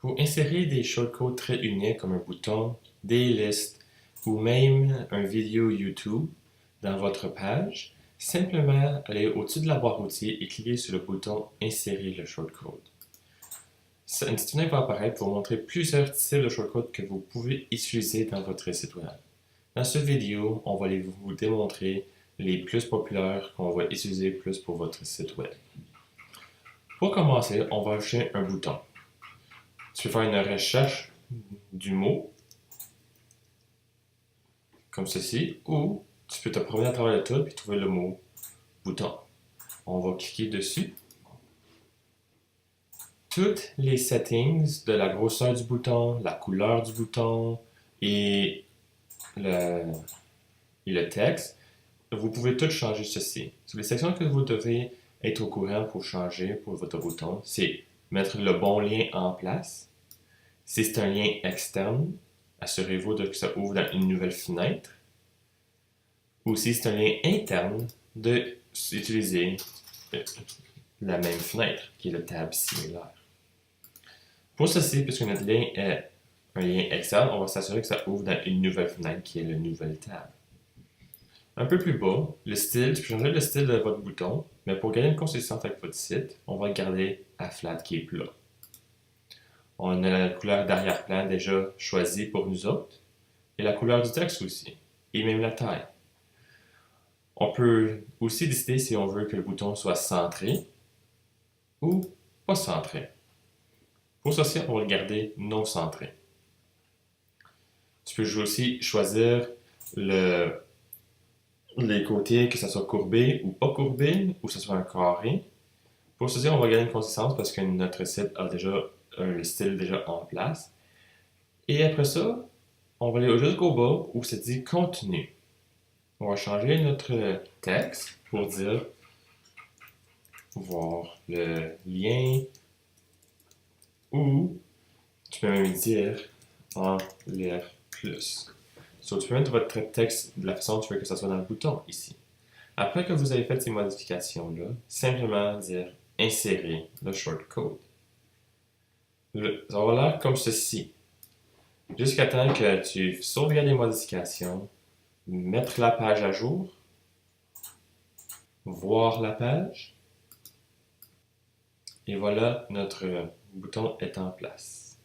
Pour insérer des shortcodes très uniques comme un bouton, des listes ou même une vidéo YouTube dans votre page, simplement allez au-dessus de la barre outils et cliquez sur le bouton Insérer le shortcode. Un petit tunnel va apparaître pour montrer plusieurs types de shortcodes que vous pouvez utiliser dans votre site web. Dans cette vidéo, on va vous démontrer les plus populaires qu'on va utiliser plus pour votre site web. Pour commencer, on va ajouter un bouton. Tu peux faire une recherche du mot, comme ceci, ou tu peux te promener à travers le tout et trouver le mot bouton. On va cliquer dessus. Toutes les settings de la grosseur du bouton, la couleur du bouton et le texte, vous pouvez tout changer ceci. Sur les sections que vous devez être au courant pour changer pour votre bouton, c'est mettre le bon lien en place. Si c'est un lien externe, assurez-vous que ça ouvre dans une nouvelle fenêtre. Ou si c'est un lien interne, d'utiliser la même fenêtre, qui est le tab similaire. Pour ceci, puisque notre lien est un lien externe, on va s'assurer que ça ouvre dans une nouvelle fenêtre, qui est le nouvel tab. Un peu plus bas, le style, tu peux changer le style de votre bouton, mais pour gagner une consistance avec votre site, on va garder à flat qui est plat. On a la couleur d'arrière-plan déjà choisie pour nous autres, et la couleur du texte aussi, et même la taille. On peut aussi décider si on veut que le bouton soit centré ou pas centré. Pour ceci, on va le garder non centré. Tu peux aussi choisir les côtés, que ce soit courbé ou pas courbé, ou que ce soit un carré. Pour ceci, on va garder une consistance parce que notre site a déjà le style déjà en place. Et après ça, on va aller jusqu'au bas où ça dit contenu. On va changer notre texte pour dire voir le lien ou tu peux même dire en lire plus. So, tu peux mettre votre texte de la façon dont tu veux que ça soit dans le bouton ici. Après que vous avez fait ces modifications-là, simplement dire insérer le shortcode. Ça va avoir l'air comme ceci. Jusqu'à temps que tu sauvegardes les modifications, mettre la page à jour, voir la page, et voilà, notre bouton est en place.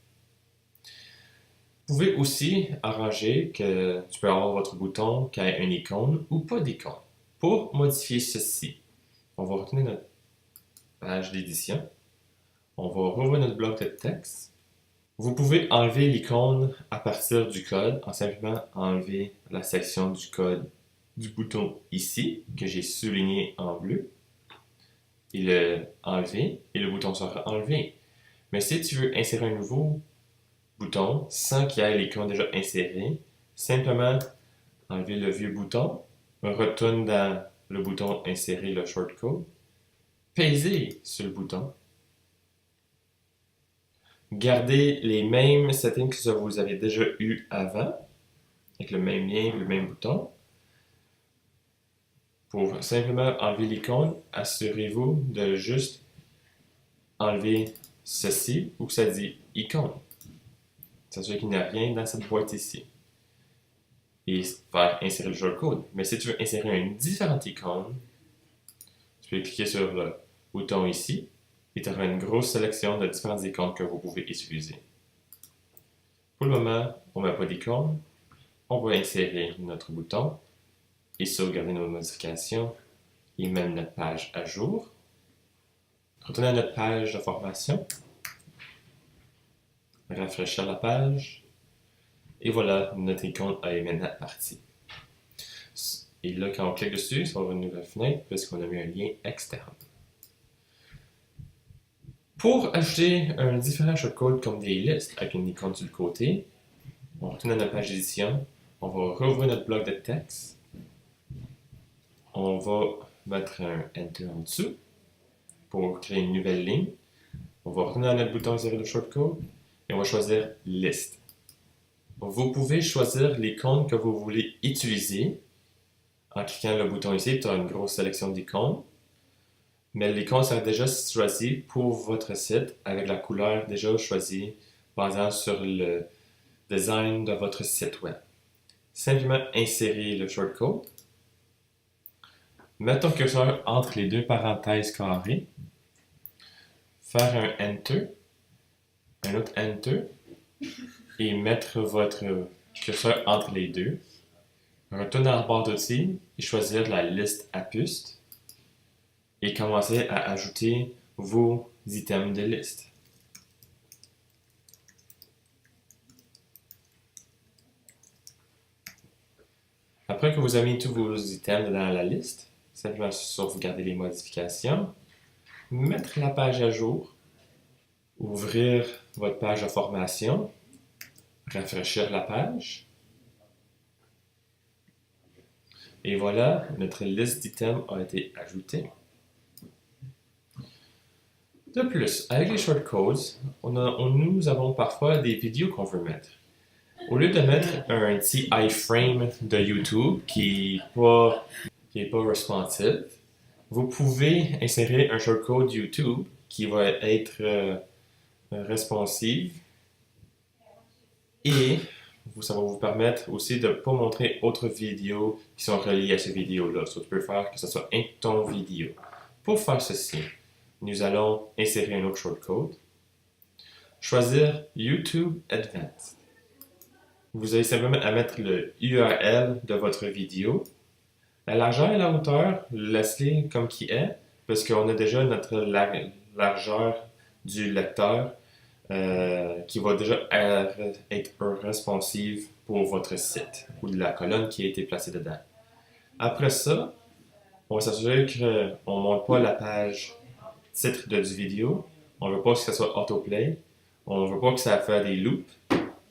Vous pouvez aussi arranger que tu peux avoir votre bouton qui ait une icône ou pas d'icône. Pour modifier ceci, on va retourner notre page d'édition. On va rouvrir notre bloc de texte. Vous pouvez enlever l'icône à partir du code en simplement enlever la section du code du bouton ici, que j'ai souligné en bleu, et le enlever, et le bouton sera enlevé. Mais si tu veux insérer un nouveau bouton sans qu'il y ait l'icône déjà insérée, simplement enlever le vieux bouton, retourne dans le bouton insérer le shortcode, peser sur le bouton, gardez les mêmes settings que vous avez déjà eu avant, avec le même lien, le même bouton. Pour simplement enlever l'icône, assurez-vous de juste enlever ceci où ça dit icône. S'assurer qu'il n'y a rien dans cette boîte ici. Et faire insérer le shortcode. Mais si tu veux insérer une différente icône, tu peux cliquer sur le bouton ici et tu auras une grosse sélection de différentes icônes que vous pouvez utiliser. Pour le moment, on ne met pas d'icône. On va insérer notre bouton et sauvegarder nos modifications et même notre page à jour. Retournez à notre page de formation. Rafraîchir la page. Et voilà, notre icône est maintenant partie. Et là, quand on clique dessus, ça va ouvrir une nouvelle fenêtre puisqu'on a mis un lien externe. Pour ajouter un différent shortcode comme des listes avec une icône sur le côté, on retourne à notre page d'édition. On va rouvrir notre bloc de texte. On va mettre un Enter en dessous pour créer une nouvelle ligne. On va retourner à notre bouton insérer le shortcode et on va choisir Liste. Vous pouvez choisir l'icône que vous voulez utiliser en cliquant le bouton ici. Tu as une grosse sélection d'icônes. Mais l'icône sera déjà choisie pour votre site avec la couleur déjà choisie basant sur le design de votre site web. Simplement insérer le shortcode, mettre ton curseur entre les deux parenthèses carrées, faire un Enter, un autre Enter, et mettre votre curseur entre les deux. Retourner dans la barre d'outils et choisir la liste à puces et commencer à ajouter vos items de liste. Après que vous avez mis tous vos items dans la liste, simplement sauvegarder les modifications, mettre la page à jour, ouvrir votre page de formation, rafraîchir la page. Et voilà, notre liste d'items a été ajoutée. De plus, avec les shortcodes, nous avons parfois des vidéos qu'on veut mettre. Au lieu de mettre un petit iframe de YouTube qui n'est pas responsive, vous pouvez insérer un shortcode YouTube qui va être responsive et ça va vous permettre aussi de ne pas montrer autres vidéos qui sont reliées à cette vidéo-là. So, tu peux faire que ce soit un ton vidéo. Pour faire ceci, nous allons insérer un autre shortcode. Choisir YouTube Advanced. Vous avez simplement à mettre le URL de votre vidéo. La largeur et la hauteur, laissez-les comme qui est, parce qu'on a déjà notre largeur du lecteur qui va déjà être responsive pour votre site ou de la colonne qui a été placée dedans. Après ça, on va s'assurer qu'on ne monte pas la page titre du vidéo. On ne veut pas que ça soit autoplay. On ne veut pas que ça fasse des loops.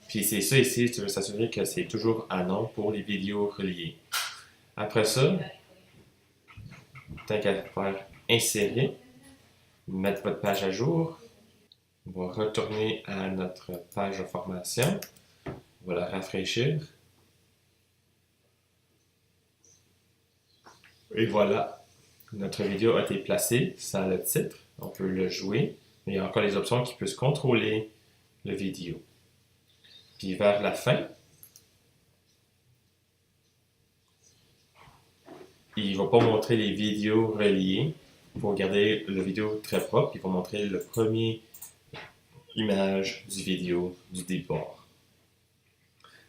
Puis c'est ça ici, tu veux s'assurer que c'est toujours à non pour les vidéos reliées. Après ça, tant qu'à faire insérer, mettre votre page à jour. On va retourner à notre page de formation. On va la rafraîchir. Et voilà, notre vidéo a été placée sans le titre. On peut le jouer. Mais il y a encore les options qui peuvent contrôler la vidéo. Puis vers la fin, il ne va pas montrer les vidéos reliées. Il faut garder la vidéo très propre. Il va montrer le premier image du vidéo du départ.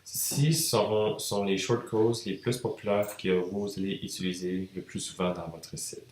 Ceci sont les shortcodes les plus populaires que vous allez utiliser le plus souvent dans votre site.